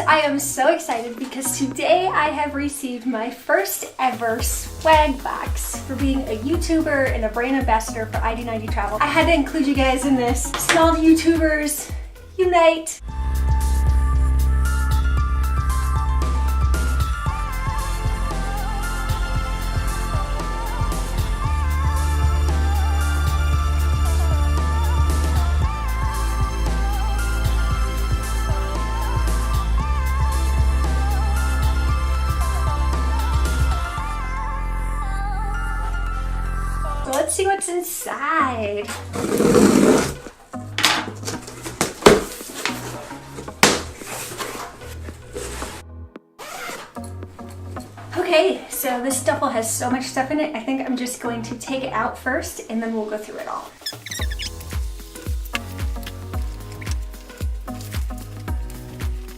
I am so excited because today I have received my first ever swag box for being a YouTuber and a brand ambassador for ID90 Travel. I had to include you guys in this. Small YouTubers, unite! So let's see what's inside. Okay, so this duffel has so much stuff in it. I think I'm just going to take it out first and then we'll go through it all.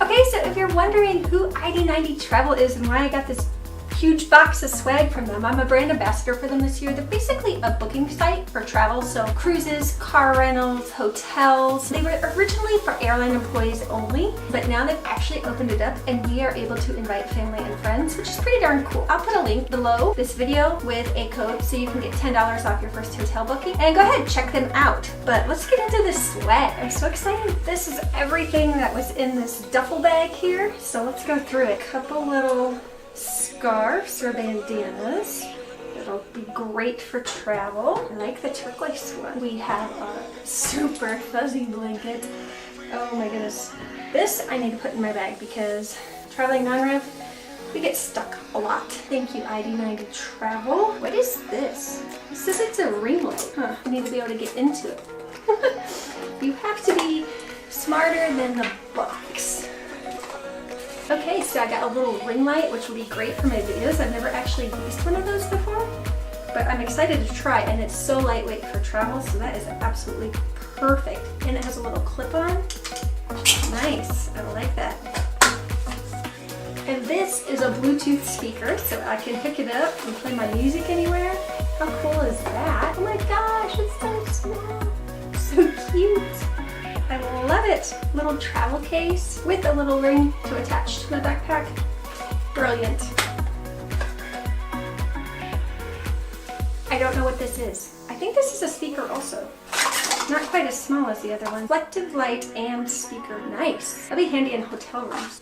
Okay, so if you're wondering who ID90 Travel is and why I got this huge box of swag from them, I'm a brand ambassador for them this year. They're basically a booking site for travel, so cruises, car rentals, hotels. They were originally for airline employees only, but now they've actually opened it up and we are able to invite family and friends, which is pretty darn cool. I'll put a link below this video with a code so you can get $10 off your first hotel booking, and go ahead, check them out. But let's get into this swag. I'm so excited. This is everything that was in this duffel bag here, so let's go through it. A couple little scarves or bandanas. It'll be great for travel. I like the turquoise one. We have a super fuzzy blanket. Oh my goodness. This I need to put in my bag because traveling non-rev, we get stuck a lot. Thank you, ID90 Travel. What is this? It says it's a ring light. Huh, I need to be able to get into it. You have to be smarter than the box. Okay, so I got a little ring light, which will be great for my videos. I've never actually used one of those before, but I'm excited to try, and it's so lightweight for travel, so that is absolutely perfect. And it has a little clip on. Nice, I like that. And this is a Bluetooth speaker, so I can hook it up and play my music anywhere. How cool is that? Oh my gosh, it's so small. So cute. I love it. Little travel case with a little ring to attach to my backpack. Brilliant. I don't know what this is. I think this is a speaker also. Not quite as small as the other one. Reflective light and speaker. Nice. That'll be handy in hotel rooms.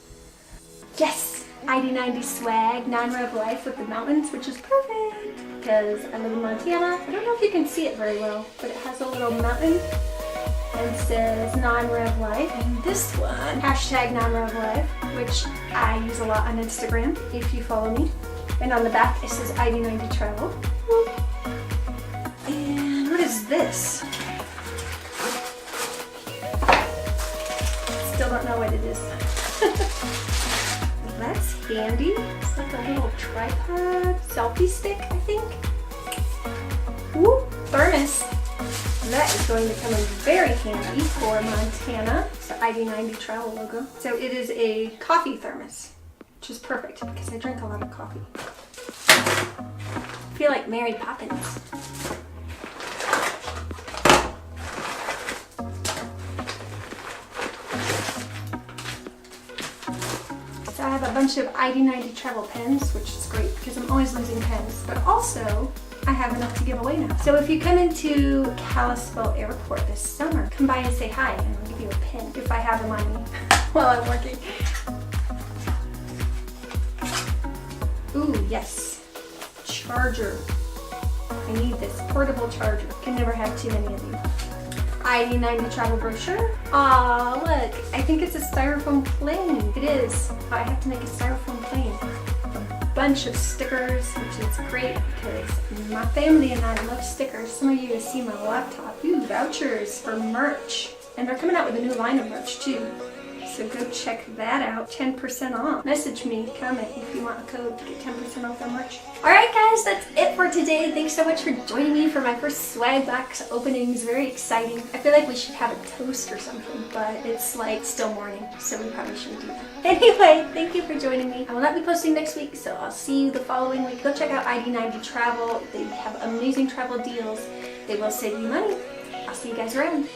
Yes! ID90 swag, non-rev life with the mountains, which is perfect because I live in Montana. I don't know if you can see it very well, but it has a little mountain. And says non-rev life, and this one hashtag non-rev life, which I use a lot on Instagram if you follow me. And on the back it says ID90 Travel. And what is this? Still don't know what it is. That's handy. It's like a little tripod selfie stick, I think. Ooh, thermos. That is going to come in very handy for Montana. It's the ID90 Travel logo. So it is a coffee thermos, which is perfect because I drink a lot of coffee. I feel like Mary Poppins. So I have a bunch of ID90 Travel pens, which is great because I'm always losing pens, but also I have enough to give away now. So if you come into Kalispell Airport this summer, come by and say hi and I'll give you a pin if I have them on me while I'm working. Ooh, yes. Charger. I need this portable charger. Can never have too many of these. ID90 Travel brochure. Aw, look. I think it's a styrofoam plane. It is. I have to make a styrofoam plane. Bunch of stickers, which is great because my family and I love stickers. Some of you have seen my laptop. Ooh, vouchers for merch. And they're coming out with a new line of merch too. So go check that out. 10% off. Message me, comment if you want a code to get 10% off our merch. Alright guys, that's it for today. Thanks so much for joining me for my first swag box opening. It's very exciting. I feel like we should have a toast or something, but it's like still morning, so we probably shouldn't do that. Anyway, thank you for joining me. I will not be posting next week, so I'll see you the following week. Go check out ID90 Travel. They have amazing travel deals. They will save you money. I'll see you guys around.